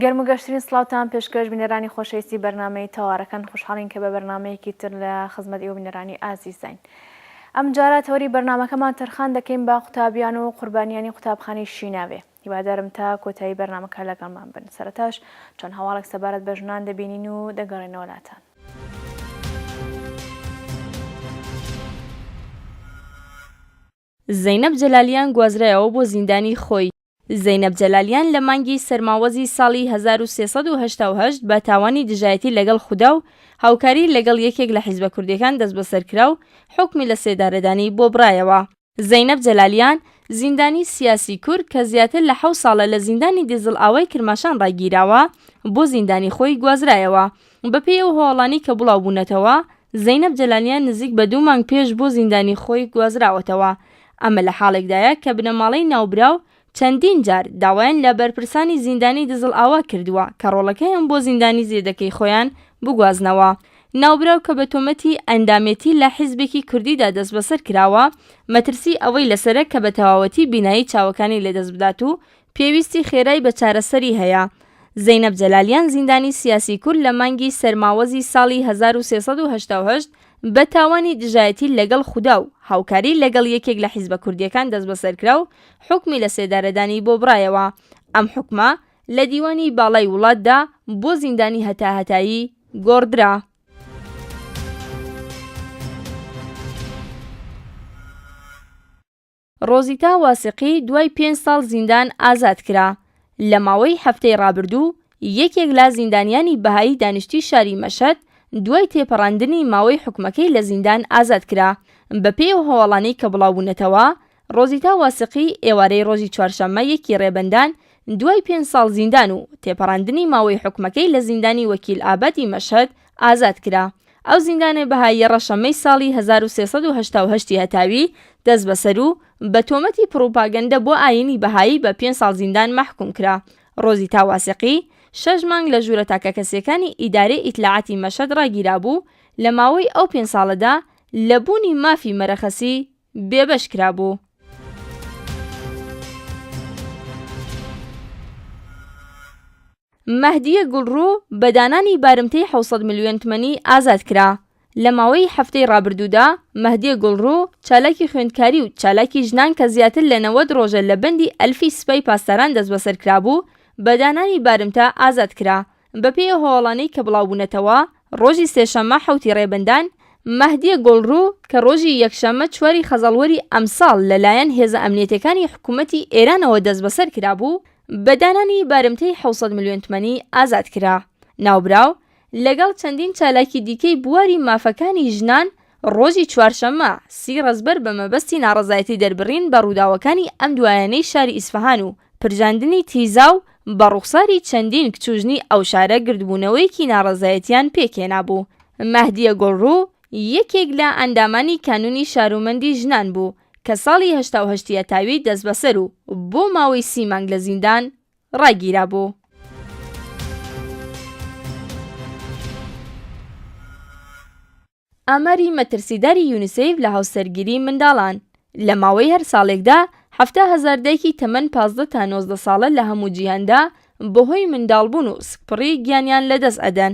گەرم و گەشترین سڵاوتان پێشکەش بینەرانی خۆشەویستی بەرنامەی تەوارەکان خوشحاڵین کە بە بەرنمەیەکی تر لە خزمەت ئێوە بینەرانی ئازیزین. ئەم جارە تەوەری بەرنمەکەمان تەرخان دەکەین با قوتابیان و قوربانیانی قوتابخانەی شیناوێ. هیوادارم تا کۆتایی بەرنمەکە لەگەڵمان بن. سەرەتاش چەند هەواڵێک سەبارەت بە ژنان دەبینین و دەگەڕێنەوە لاتان. زەینەب جەلالیان گوازرایەوە بۆ زیندانی خۆی. زەینەب جەلالیان لە مانگی سەرماوەزی ساڵی 1388 بە تاوانی دژایەتی لەگەڵ خودا و هاوکاری لەگەڵ یەکێک لە حیزبە کوردیەکان دەست بەسەر کرا و حکمی لە سێدارەدانی بۆ برایەوە. زەینەب جەلالیان زیندانی سیاسی کورد کە زیاتر لە 7 ساڵە لە زیندانی دیزل ئاوای کرماشان ڕاگیراوە بۆ زیندانی خۆی گوازرایەوە. بەپێی ئەو هەواڵانی کە بڵاو بوونەتەوە زەینەب جەلالیان نزیک بە 2 مانگ پێش بۆ زیندانی خۆی گوازراوەتەوە. ئەمە لە حاڵێکدایە کە بنەماڵەی ناوبراو چەندین جار داوایان لە بەرپرسانی زیندانی دزل ئاوا کردووە کە ڕۆڵەکەیان بۆ زیندانی زێدەکەی خۆیان بگوازنەوە. ناوبراو کە بە تۆمەتی ئەندامێتی لە حیزبێکی کوردیدا دەست بەسەر کراوە مەترسی ئەوەی لەسەرە کە بە تەواوەتی بینایی چاوەکانی لێدەست بدات و پێویستی خێرای بە چارەسەری هەیە. زەینەب جەلالیان زیندانی سیاسی کورد لە مانگی سەرماوەزی ساڵی 1388 بە تاوانی دژایەتی لەگەڵ خودا و هاوکاری لەگەڵ یەکێک لە حیزبە کوردیەکان دەست بەسەر کرا و حکمی لە سێدارەدانی بۆ برایەوە. ئەم حکمە لە دیوانی باڵای وڵاتدا بۆ زیندانی هەتاهەتایی گۆڕدرا. ڕۆزیتا واسقی دوای 5 ساڵ زیندان ئازاد کرا. لە ماوەی هەفتەی ڕابردوو یەکێک لە زیندانیانی بەهایی دانیشتی شاری مەشەد دوای تێپەڕاندنی ماوەی حکومەکەی لە زیندان ئازاد کرا. بەپێی و هەواڵانەی کە بڵاوبوونەتەوە ڕۆزیتا واسقی ئێوارەی ڕۆژی چوارشەممە یەکی ڕێبەندان دوای 5 ساڵ زیندان و تێپەڕاندنی ماوەی حکومەکەی لە زیندانی وەکیل ئابەدی مەشەد ئازاد کرا. ئەو زیندانە بەهایی ڕەشەمەی ساڵی 1388 هەتاوی دەست بەسەر و بە تۆمەتی پرۆپاگەندە بۆ ئاینی بەهایی بە 5 ساڵ زیندان مەحکوم کرا. ڕۆزیتا واسقی 6 مانگ لە ژوورە تاکە کەسیەکانی ئیدارەی ئیتلاعاتی مەشەد ڕاگیرا بوو لە ماوەی ئەو 5 ساڵەدا لە بوونی مافی مەرەخەسی بێبەش کرا بوو. مەهدیە گوڵڕوو بە دانانی بارمتەی 700 ملیۆن تمەنی ئازاد کرا. لە ماوەی هەفتەی ڕابردوودا مەهدیە گوڵڕوو چالاکی خوێندکاری و چالاکی ژنان کە زیاتر لە 90 ڕۆژە لە بەندی ئەلفی سوپای پاسداران دەست بەسەر کرا بوو بە دانانی بارمتە ئازاد کرا. بەپێی هەواڵانەی کە بڵاوبوونەتەوە ڕۆژی سێشەممە حوتی ڕێبندان مەهدیە گوڵڕوو کە ڕۆژی یەکشەممە 4 خەزەڵوەری ئەمساڵ لەلایەن هێزە ئەمنیەتەکانی حکوومەتی ئێرانەوە دەست بەسەر کرا بوو بە دانانی بارمتەی 700 ملیۆن تمەنی ئازاد کرا. ناوبراو لەگەڵ چەندین چالاکی دیکەی بواری مافەکانی ژنان ڕۆژی چوارشەممە 30 ڕزبەر بە مەبەستی ناڕەزایەتی دەربڕین بە ڕووداوەکانی ئەم دوایانەی شاری ئیسفەهان و پرژاندنی تیزا و بە ڕوخساری چەندین کچوژنی ئەو شارە گردبوونەوەیکی ناڕەزایەتیان پێکێنا بوو. مەهدیە گوڵڕوو یەکێک لە ئەندامانی کانونی شارومەندی ژنان بوو کە ساڵی 1970 تاوی دەست بەسەر و بۆ ماوەی 30 مانگ لە زیندان ڕاگیرا بوو. ئاماری مەترسیداری یونیسێف لە هاوسەرگیری منداڵان لە ماوەی هەر ساڵێکدا 70,000 دایکی تەمەن 15 تا 19 ساڵە لە هەموو جیهاندا بەهۆی منداڵبوون و سکپڕی گیانیان لەدەست ئەدەن.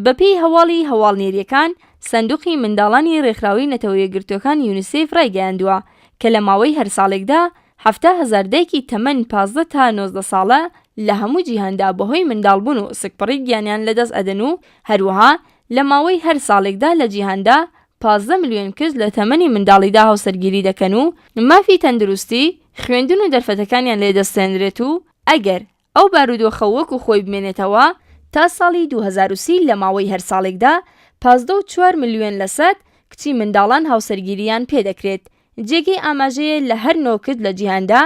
بەپێی هەواڵی هەواڵنێریەکان سندوقی منداڵانی ڕێکخراوی نەتەوە یەکگرتوەکان یونیسێف ڕایگەیاندووە کە لە ماوەی هەر ساڵێکدا 70,000 دایکی تەمەن 15 تا 19 ساڵە لە هەموو جیهاندا بەهۆی منداڵبوون و سکپڕی گیانیان لەدەست ئەدەن و هەروەها لە ماوەی هەر ساڵێکدا لە جیهاندا 15 ملیۆن کەس لە تەمەنی منداڵیدا هاوسەرگیری دەکەن و مافی تەندروستی خوێندن و دەرفەتەکانیان لێدەستێنرێت و ئەگەر ئەو بارودۆخە وەکو خۆی بمێنێتەوە تا ساڵی 2030 لە ماوەی هەر ساڵێکدا 15.4 ملیۆن لەسەد کچی منداڵان هاوسەرگیریان پێدەکرێت. جێگەی ئاماژەیە لە هەر نۆکرد لە جیهاندا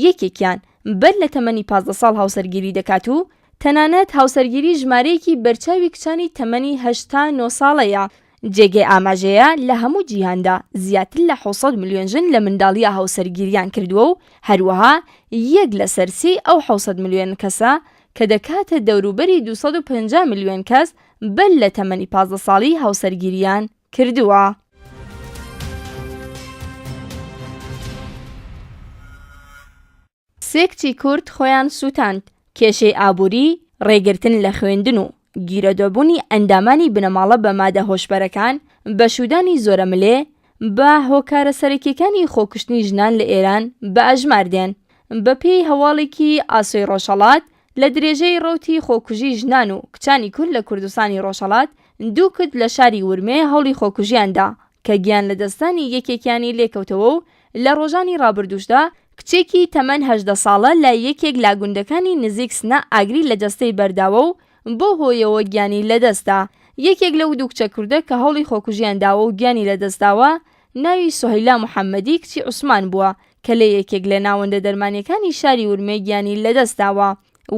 یەکێکیان بەر لە تەمەنی 15 ساڵ هاوسەرگیری دەکات و تەنانەت هاوسەرگیری ژمارەیەکی بەرچاوی کچانی تەمەنی 8 تا 9 ساڵەیە. جێگەی ئاماژەیە لە هەموو جیهاندا زیاتر لە 600 ملیۆن ژن لە منداڵیە هاوسەرگیریان کردووە و هەروەها 1 لە سەرسی ئەو 600 ملیۆن کەسە کە دەکاتە دەوروبەری 250 ملیۆن کەس بەر لە تەمەنی 15 ساڵی هاوسەرگیریان کردووە. سێ کچی کورد خۆیان سووتاند. کێشەی ئابووری ڕێگرتن لە خوێندن و گیرەدۆبوونی ئەندامانی بنەماڵە بە مادە هۆشبەرەکان، بەشودانی زۆرە ملێ بە هۆکارە سەرەکیەکانی خۆکشتنی ژنان لە ئێران بە ئەژمار دێن. بە پێی هەواڵێکی ئاسۆی ڕۆژهەڵات لە درێژەی ڕەوتی خۆکوژی ژنان و کچانی کورد لە کوردستانی ڕۆژهەڵات 2 کرد لە شاری ورمێ هەوڵی خۆکوژیاندا کە گیان لە دەستانی یەکێکیانی لێکەوتەوە و لە ڕۆژانی ڕابردووشدا کچێکی تەمەن 18 ساڵە لە یەکێک لا گوندەکانی نزیک سنە ئاگری لە جەستەی بەرداوە و بۆ هۆیەوە گیانی لەدەستا. یەکێک لەو 2 کچە کوردە کە هەوڵی خۆکوژیان داوە و گیانی لەدەستاوە ناوی سۆهەیلا محەممەدی کچی عوسمان بووە کە لە یەکێک لە ناوەندە دەرمانیەکانی شاری ورمێ گیانی لەدەستاوە.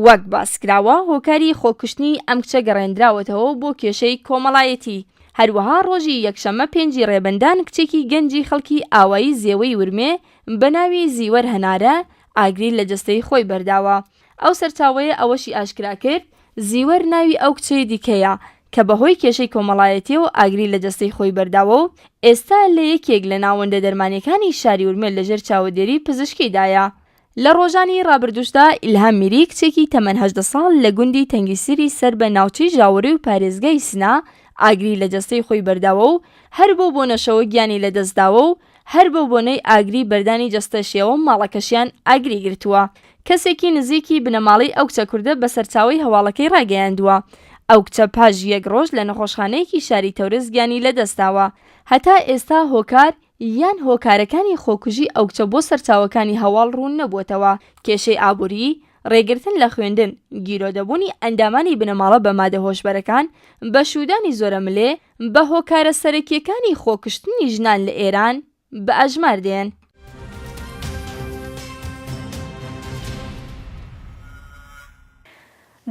وەک باسکراوە هۆکاری خۆکشتنی ئەم کچە گەڕێنراوەتەوە بۆ کێشەی کۆمەڵایەتی. هەروەها ڕۆژی یەکشەمە 5 ڕێبەندان کچێکی گەنجی خەڵکی ئاوایی زێوەی ورمێ بە ناوی زیوەر هەنارە ئاگری لە جەستەی خۆی بەرداوە. ئەو سەرچاوەیە ئەوەشی ئاشکرا کرد زیوەر ناوی ئەو کچەی دیکەیە کە بەهۆی کێشەی کۆمەڵایەتی و ئاگری لە جەستەی خۆی بەرداوە و ئێستا لە یەکێک لە ناوەندە دەرمانیەکانی شاری ورمێ لەژێر چاودێری پزیشکیدایە. لە ڕۆژانی ڕابردووشدا ئیلهام میری کچێکی تەمەن 18 ساڵ لە گوندی تەنگیسیری سەر بە ناوچەی ژاوەڕی و پارێزگای سنا ئاگری لە جەستەی خۆی بەرداوە و هەر بۆ بۆنەشەوە گیانی لەدەستداوە و هەر بۆ بۆنەی ئاگری بەردانی جەستەشیەوە ماڵەکەشیان ئاگری گرتووە. کەسێکی نزیکی بنەماڵی ئەو کچە کوردە بە سەرچاوی هەواڵەکەی ڕاگەیاندووە. ئەو کچە پاش 1 ڕۆژ لە نەخۆشخانەیەکی شاری تەورس گیانی لەدەستاوە. هەتا ئێستا هۆکار یان هۆکارەکانی خۆکوژی ئەو کچە بۆ سەرچاوەکانی هەواڵ ڕوون نەبووتەوە. کێشەی ئابووری، ڕێگرتن لە خوێندن، گیرۆدەبوونی ئەندامانی بنەماڵە بە مادە هۆشبەرەکان، بەشودانی زۆرە ملێ بە هۆکارە سەرەکیەکانی خۆکشتنی ژنان لە ئێران بە ئەژمار دێن.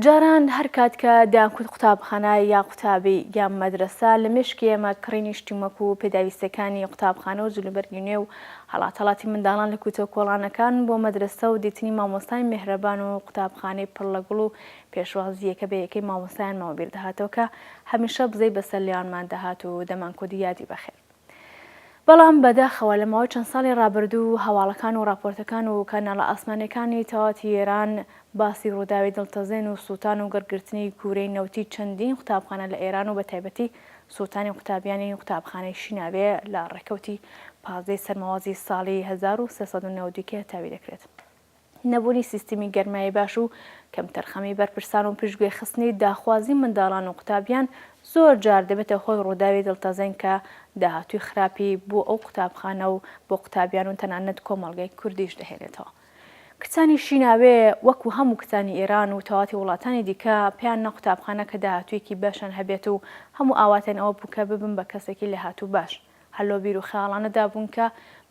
جاران هەر کات کە داکوت قوتابخانە یا قوتابی یان مەدرسە لە مشکی ئێمە کڕینی شتیمەک و پێداویستەکانی قوتابخانە و جلوبەرگی نوێ و هەڵاتەڵاتی منداڵان لە کوتە کۆڵانەکان بۆ مەدرسە و دیتنی مامۆستای میهرەبان و قوتابخانەی پڕ لە گوڵ و پێشوازیەکە بە یەکەی مامۆستایان ماوەبیر دەهاتەوە کە هەمیشە بزەی بەسەر لیانمان دەهات و دەمانکۆدی یادی بەخێر. بەڵام بەداخەوە لە ماوەی چەند ساڵی ڕابردوو هەواڵەکان و راپۆرتەکان و کەناڵە ئاسمانیەکانی تەواتی ئێران باسی ڕووداوی دڵتەزێن و سووتان و گەرگرتنی کوورەی نەوتی چەندین قوتابخانە لە ئێران و بە تایبەتی سووتانی قوتابیانی قوتابخانەی شیناوێ لە ڕێکەوتی 15 سەرمەوازی ساڵی 1392 تاوی دەکرێت. نەبوونی سیستمی گەرمایی باش و کەمتەرخەمی بەرپرسان و پشتگوێ خستنی داخوازی منداڵان و قوتابیان زۆر جار دەبێتە هۆی ڕووداوی دڵتەزێن کە داهاتووی خراپی بۆ ئەو قوتابخانە و بۆ قوتابیان و تەنانەت کۆمەڵگەی کوردیش دەهێنێتەوە. کچانی شیناوێ وەکو هەموو کچانی ئێران و تەواتی وڵاتانی دیکە پێیان نە قوتابخانە کە داهاتوویەکی باشان هەبێت و هەموو ئاواتیان ئەوە بوو کە ببن بە کەسێکی لە هاتوو باش. هەلۆ بیر و خەیاڵانەدا بوون کە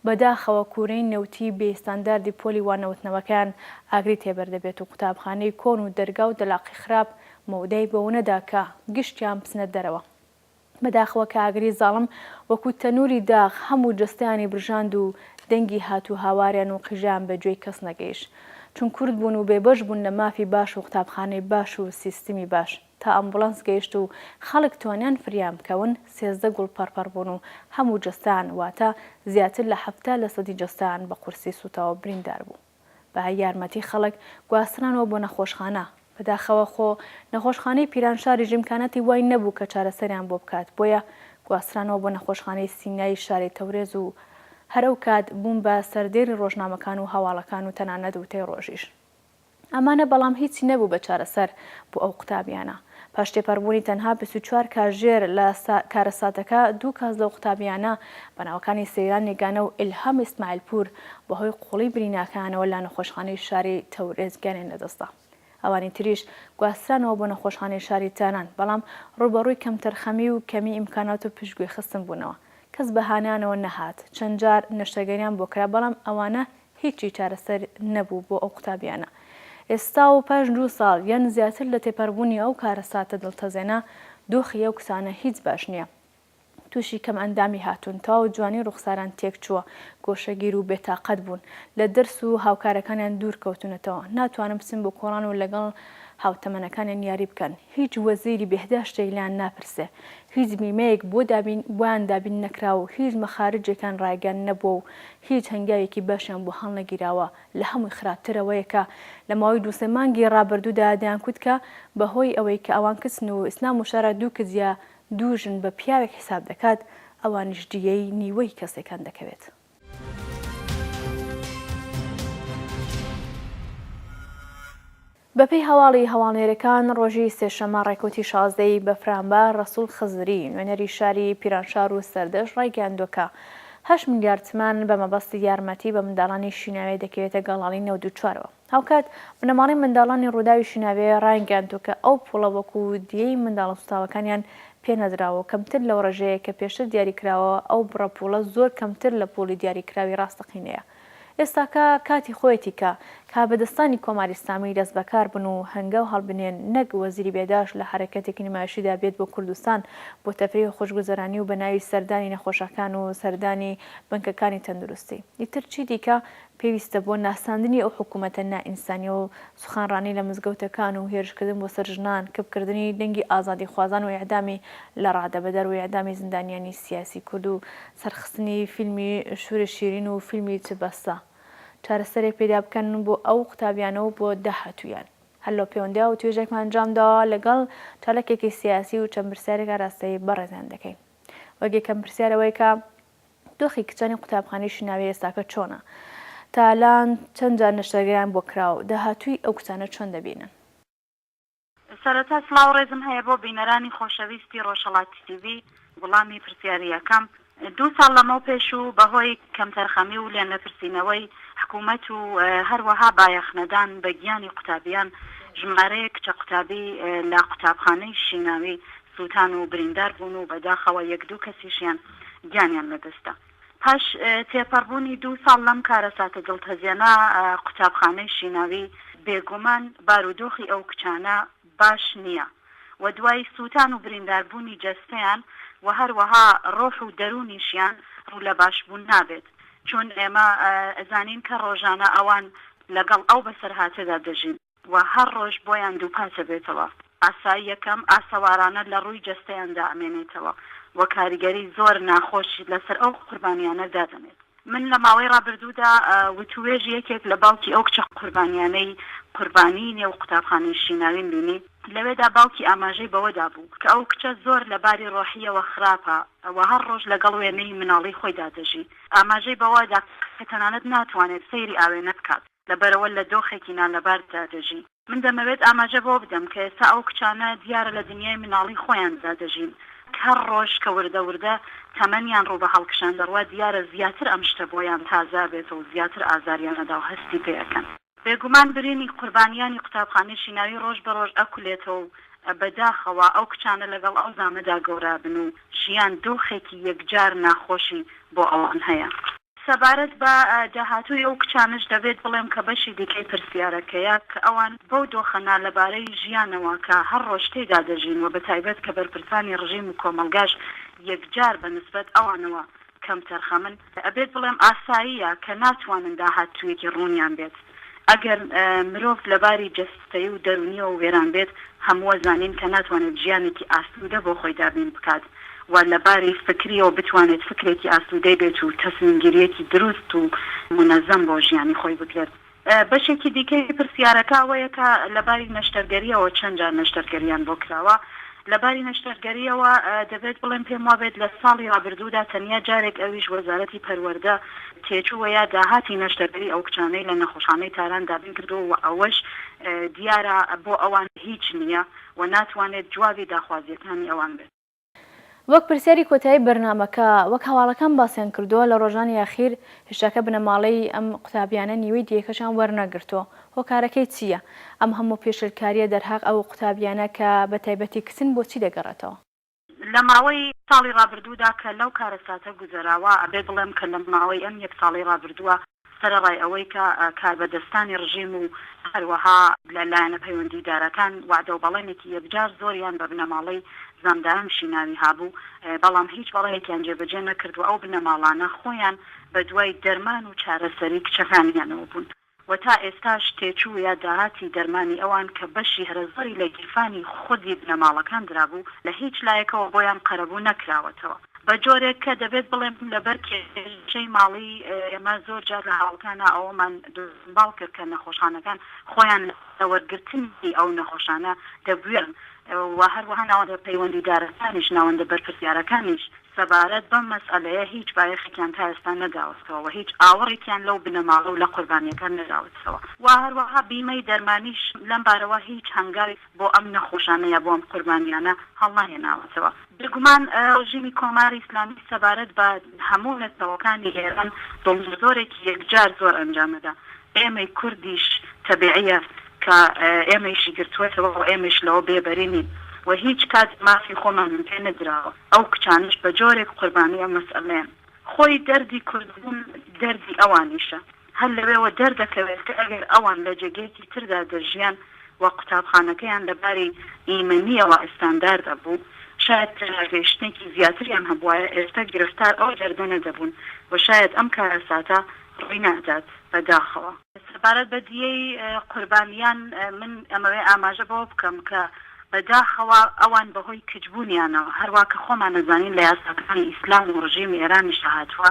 بەداخەوە کوورەی نەوتی بێستانداردی پۆلی وانەوتنەوەکان ئاگری تێبەر دەبێت و قوتابخانەی کۆن و دەرگا و دەلاقی خراپ مەودەی بەوە نەدا کە گشتیان بچنە دەرەوە. بەداخەوە کە ئاگری زاڵم وەکو تەنووری داغ هەموو جەستەیانی برژاند و دەنگی هاتوو هاواریان و قیژیان بەگوێی کەس نەگەیشت. چون کورد بوون و بێبەش بوون لە مافی باش و قوتابخانەی باش و سیستمی باش تا ئەمبولانس گەیشت و خەڵک توانیان فریان بکەون 13 گوڵ پەرپەر بوون و هەموو جەستان واتە زیاتر لە 70% جەستان بە قورسی سوتاوە بریندار بوو. بە یارمەتی خەڵک گواسترانەوە بۆ نەخۆشخانە. بەداخەوە خۆ نەخۆشخانەی پیرانشاری ژیمکانەتی وای نەبوو کە چارەسەریان بۆ بکات، بۆیە گواسترانەوە بۆ نەخۆشخانەی سینایی شاری تەورێز و هەرەو کات بوون بە سەردێری ڕۆژنامەکان و هەواڵەکان و تەنانەت وتەی ڕۆژیش. ئەمانە بەڵام هیچی نەبوو بە چارەسەر بۆ ئەو قوتابیانە. پاش تێپەڕبوونی تەنها 24 کاتژێر لە کارەساتەکە 2 کەس لەو قوتابیانە بەناوەکانی سەیران نیگانە و ئیلهام ئیسماعیلپور بەهۆی قوڵی بریناکانەوە لە نەخۆشخانەی شاری تەورێز گیانیان لەدەستا. ئەوانی تریش گواسترانەوە بۆ نەخۆشخانەی شاری تانان، بەڵام ڕوبەڕووی کەمتەرخەمی و کەمی ئیمکانات و پشتگوێ خستن بوونەوە. کەس بەهانیانەوە نەهات. چەند جار نەشتەگەریان بۆ کرا، بەڵام ئەوانە هیچی چارەسەر نەبوو بۆ ئەو قوتابیانە. ئێستا و پاش 2 ساڵ یان زیاتر لە تێپەڕبوونی ئەو کارەساتە دڵتەزێنە دۆخی ئەو کسانە هیچ باش نییە. تووشی کەم ئەندامی هاتوون تەواو جوانی ڕوخساران تێک چووە گۆشەگیر و بێتاقەت بوون لە دەرس و هاوکارەکانیان دوور کەوتونەتەوە ناتوانم بچن بۆ کۆڕان و لەگەڵ هاوتەمەنەکانیان یاری بکەن هیچ وەزیری بێهداشتێک لیان ناپرسێ هیچ میمەیەک بۆیان دابین نەکرا و هیچ مەخارجێکان ڕایگەان نەبووە و هیچ هەنگاوێکی باشیان بۆ هەڵ نەگیراوە لە هەمووی خراپترەوەیەکە لە ماوەی 2 مانگی ڕابردوودا دەیانکوت کە بەهۆی ئەوەی کە ئەوان کچن و ئیسلام و شەرە دوو کچ یا دوو ژن بە پیاوێک حساب دەکات ئەوانیش دیەی نیوەی کەسێکان دەکەوێت. بەپێی هەواڵی هەواڵێرەکان ڕۆژی سێشەمە ڕێکوتی 16 بەفرانبار ڕەسوول خزری نوێنەری شاری پیرانشار و سەردەش ڕایگەیاندووە 8 ملیار تمان بە مەبەستی یارمەتی بە منداڵانی شیناوێ دەکەوێتە گەڵاڵی 94ەوە هاوکات بنەماڵی منداڵانی ڕووداوی شیناوێ ڕایگەیاندووە کە ئەو پوڵە وەکو دیەی منداڵە سوتاوەکانیان پێنەدراوە کەمتر لەو ڕێژەیە کە پێشتر دیاریکراوە ئەو بڕە پوڵە زۆر کەمتر لە پۆلی دیاریکراوی ڕاستەقینەیە ئێستاکە کاتی خۆیەتی کە کابەدەستانی کۆماری ئیسلامی دەست بەکار بن و هەنگاو هەڵبنێن نەک وەزیری بێداش لە حرەکەتێکی نمایشیدا بێت بۆ کوردستان بۆ تەفریح و خۆشگوزەرانی و بە ناوی سەردانی نەخۆشەکان و سەردانی بنکەکانی تەندروستی ئیتر چی دیکە پێویستە بۆ ناساندنی ئەو حکوومەتە نائینسانی و سوخانڕانی لە مزگەوتەکان و هێرشکردن بۆ سەر ژنان کەبکردنی دەنگی ئازادی خوازان و ئیعدامی لە ڕادەبەدەر و ئیعدامی زیندانیانی سیاسی کورد و سەرخستنی فیلمی شورە شیرین و فیلمی چبەسە چارەسەرێک پێدا بکەن بۆ ئەو قوتابیانەوە بۆ داهاتوویان هەلۆ پەیوەندیا و توێژێکمان ئەنجامداوە لەگەڵ چالەکێکی سیاسی و چەند پرسیارێکە ڕاستەی بەڕێزان دەکەین وەگێکەم پرسیارەوەی کە دۆخی کچانی قوتابخانەی شیناوی ئێستاکە چۆنە تا ئالان چەند جار نەشتەرگەیان بۆ کراوە داهاتووی ئەو کچانە چۆن دەبینن سەرەتا سڵاو ڕێزم هەیە بۆ بینەرانی خۆشەویستی ڕۆژهەڵاتی تیڤی وەڵامی پرسیاریەکەم 2 ساڵ لەمەو پێش و بەهۆی کەمتەرخەمی و لێن لەپرسینەوەی حکوومەت و هەروەها بایەخنەدان بە گیانی قوتابیان ژمارەیە کچە قوتابی لە قوتابخانەی شیناوی سووتان و بریندار بوون و بەداخەوە 1-2 کەسیشیان گیانیان لەدەستە پاش تێپەڕبوونی 2 ساڵ لەم کارەساتە دڵتەزیێنە قوتابخانەی شیناوی بێگومان بارودۆخی ئەو کچانە باش نییە و دوای سووتان و برینداربوونی جەستەیان و هەروەها ڕۆح و دەرونیشیان ڕوو لە باشبوون نابێت چون ئێمە ئەزانین کە ڕۆژانە ئەوان لەگەڵ ئەو بەسەرهاتەدا دەژین و هەر ڕۆژ بۆیان دووپاتە بێتەوە ئاسایی یەکەم ئاسەوارانە لە ڕووی جەستەیاندا ئەمێنێتەوە و کاریگەری زۆر ناخۆشی لەسەر ئەو قوربانیانە دادەنێت من لە ماوەی ڕابردوودا وتوێژ یەکێک لە باوکی ئەو کچە قوربانیانەی قوربانی نێو قوتابخانەی شیناوین بینی لەوێدا باوکی ئاماژەی بەوەدا بوو کە ئەو کچە زۆر لەباری ڕۆحیەوە خراپە ئەوە هەر ڕۆژ لەگەڵ وێنەی مناڵی خۆیدا دەژی ئاماژەی بەوەدا کە تەنانەت ناتوانێت سەیری ئاوێنە بکات لەبەرەوە لە دۆخێکی نالەباردا دەژی من دەمەوێت ئاماژە بۆ بدەم کە ئێستا ئەو کچانە دیارە لە دنیای مناڵی خۆیاندا دەژین هەر ڕۆژ کە وردە وردە تەمەنیان ڕوو بە هەڵکشان دەڕوا دیارە زیاتر ئەم شتە بۆیان تازا بێت و زیاتر ئازاریانەدا و هەستی پێەکەن بێگومان برینی قوربانیانی قوتابخانەی شیناوی ڕۆژ بە ڕۆژ ئەکولێتەوە و بەداخەوە ئەو کچانە لەگەڵ ئەو زامەدا گەورابن و ژیان دۆخێکی یەکجار ناخۆشی بۆ ئەوان هەیە سەبارەت بە داهاتووی ئەو کچانش دەبێت بڵێم کە بەشی دیکەی پرسیارەکەیە کە ئەوان بەو دۆخەنا لەبارەی ژیانەوە کە هەر ڕۆژ تێدا دەژین و بەتایبەت کە بەرپرسانی ڕژیم و کۆمەلگاش یەکجار بەنسبەت ئەوانەوە کەم تەرخەمن ئەبێت بڵێم ئاساییە کە ناتوانن داهاتوویەکی ڕوونیان بێت ئەگەر مرۆڤ لەباری جەستەیی و دەرونیە و وێران بێت هەمووە زانین کە ناتوانێت ژیانێکی ئاسوودە بۆ خۆی دابین بکات و لەباری فکریەوە بتوانێت فکرێکی ئاسوودەی بێت و تەسمیمگیریەکی دروست و منەزەم بۆ ژیانی خۆی بکرێت بەشێکی دیکەی پرسیارەکە ئەوەیە کە لەباری نەشتەرگەریەوە چەند جار نەشتەرگەریان بۆ کراوە لەباری نەشتەرگەریەوە دەبێت بڵێم پێم وابێت لە ساڵی ڕابردوودا تەنیا جارێک ئەویش وەزارەتی پەروەردە تێچووە یا داهاتی نەشتەرگەری ئەو کچانەی لە نەخۆشخانەی تاران دابین کردو و ئەوەش دیارە بۆ ئەوان هیچ نییە و ناتوانێت جوابی داخوازیەکانی ئەوان بێت وەک پرسیاری کۆتایی بەرنامەکە وەک هەواڵەکان باسییان کردووە لە ڕۆژانی یاخیر هێشتاکە بنەماڵەی ئەم قوتابیانە نیوەی دیەکەشان وەرنەگرتووە هۆکارەکەی چییە؟ ئەم هەموو پێشلکاریە دەرهاق ئەو قوتابیانە کە بە تایبەتی کچن بۆچی دەگەڕێتەوە؟ لە ماوەی ساڵی ڕابردوودا کە لەو کارەساتە گوزەراوە ئەبێ بڵێم کە لە ماوەی ئەم 1 ساڵی ڕابردووە سەرڕای ئەوەی کە کاربەدەستانی ڕژیم و هەروەها لەلایەنە پەیوەندیدارەکان وعدە و بەڵێنێکی یەکجار زۆریان بە بنەماڵەی زاندان شیناوی هابوو بەڵام هیچ بەڵەیەکیان جێبەجێ نەکردو ئەو بنەماڵانە خۆیان بە دوای دەرمان و چارەسەری کچەکانیانەوە بوون و تا ئێستاش تێچوو یا داهاتی دەرمانی ئەوان کە بەشی هەرزەری لە گیرفانی خودی بنەماڵەکان درابوو لە هیچ لایەکەوە بۆیان قەرەبوو نەکراوەتەوە بە جۆرێک کە دەبێت بڵێم لەبەر کێشەی ماڵی ئێمە زۆر جار لە هاوڵکانە ئەوەمان باڵ کرد کە نەخۆشخانەکان خۆیان لە وەرگرتنی ئەو نەخۆشانە دەبوێن و هەروەها ناوەندە پەیوەندیدارەکانیش ناوەندە بەرپرسیارەکانیش سەبارەت بەم مەسئلەیە هیچ بایەخێکیان تا ئێستا نەداوەتەوە و هیچ ئاوەڕێکیان لەو بنەماڵە و لە قوربانیەکان نەداوەتەوە و هەروەها بیمەی دەرمانیش لەم بارەوە هیچ هەنگاوی بۆ ئەم نەخۆشانە یا بۆ ئەم قوربانیانە هەڵناهێناوەتەوە بگومان ڕژیمی کۆماری ئیسلامی سەبارەت بە هەموو نەتەوەکانی ئێران دڵزۆرێکی یەکجار زۆر ئەنجامەدا ئێمەی کوردیش تەبیعیە کە ئێمەیشی گرتوێتەوە و ئێمەش لەوە بێبەرینین و هیچ کات مافی خۆمان پێ نەدراوە ئەو کچانش بە جۆرێک قوربانی ئەم مەسئلەیان خۆی دەردی کوردبوون دەردی ئەوانیشە هەر لەوێەوە دەردەکەوێت کە ئەگەر ئەوان لە جێگەیەکی تردا دەژیان و قوتابخانەکەیان لەباری ئیمەنیەوە ئەستاندار دەبوو شاید تەناگەیشتێکی زیاتریان هەبوایە ئێستا گرفتار ئەو دەردە نەدەبوون و شاید ئەم کارەساتە ڕووی نادات بەداخەوە سەبارەت بە دیەی قوربانیان من ئەمەوێ ئاماژە بەوە بکەم کە بەداخەوە ئەوان بەهۆی کچبوونیانەوە هەروە کە خۆمان نەزانین لە یاساکانی ئیسلام و ڕژیمی ئێرانیش هاتووە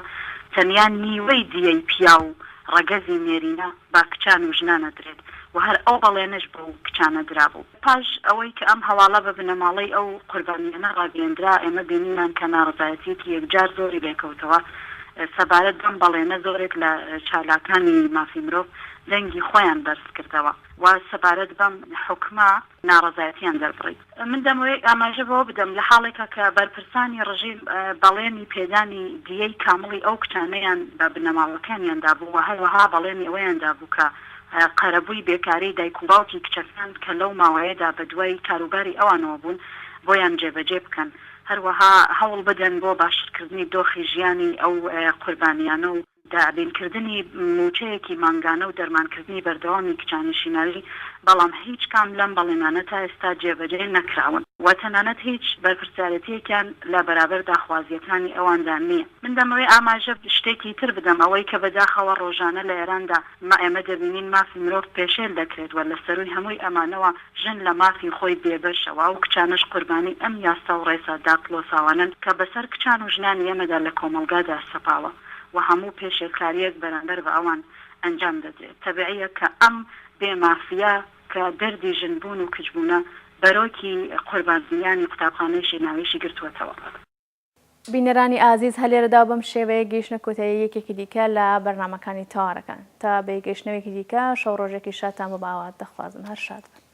تەنیا نیوەی دیەی پیا و ڕەگەزی نێرینە با کچان و ژنانە درێت و هەر ئەو بەڵێنش بۆ کچانە درابوو پاش ئەوەی کە ئەم هەواڵە بە بنەماڵەی ئەو قوربانیانە ڕاگەیەندرا ئێمە بینیمان کە ناڕزایەتیەکی یەکجار زۆری لێکەوتەوە سەبارەت بەم بەڵێنە زۆرێک لە چالاکانی مافی مرۆڤ دەنگی خۆیان بەرز کردەوە و سەبارەت بەم حکومە ناڕزایەتیان دەربڕیت من دەمەوێت ئاماژە بەوە بدەم لە حاڵێکە کە بەرپرسانی ڕژیم بەڵێنی پێدانی دیەی کامڵی ئەو کچانەیان بە بنەماڵەکانیاندا بوو و هەروەها بەڵێنی ئەوەیاندا بوو کە قەرەبووی بێکاری دایک و باوکی کچەکان کە لەو ماوەیەدا بە دوای کاروباری ئەوانەوە بوون بۆیان جێبەجێ بکەن هەروەها هەوڵ بدەن بۆ باشکردنی دۆخی ژیانی ئەو قوربانیانە و دابینکردنی موچەیەکی مانگانە و دەرمانکردنی بەردەوامی کچانی شیناوی بەڵام هیچ کام لەم بەڵێنانە تا ئێستا جێبەجێ نەکراون و تەنانەت هیچ بەرپرسیارەتیەکیان لە بەرابەر داخوازیەکانی ئەواندا نییە من دەمەوێت ئاماژە شتێکی تر بدەم ئەوەی کە بەداخەوە ڕۆژانە لە ئێراندا ئێمە دەبینین مافی مرۆڤ پێشێل دەکرێت و لە سەروی هەمووی ئەمانەوە ژن لە مافی خۆی بێبەشەوە و کچانش قوربانی ئەم یاستا و ڕێسادا کلۆساوانن کە بەسەر کچان و ژنانی ئێمەدا لە کۆمەلگادا سەپاوە و هەموو پێشێلکاریەک بەرامبەر بە ئەوان ئەنجام دەدرێت تەبیعیە کە ئەم بێمافیا کە دەردی ژنبوون و کچبوونە بەرۆکی قوربانیانی قوتابخانەی شیناویشی گرتووەتەوە. بینەرانی ئازیز هەلێرەدا بەم شێوەیە گەیشتنە کۆتایی یەکێکی دیکە لە بەرنامەکانی تەوارەکان تا بەگەیشتنەوەیەکی دیکە شەو ڕۆژێکی شاتان بە باوات دەخوازم هەر شاد بن.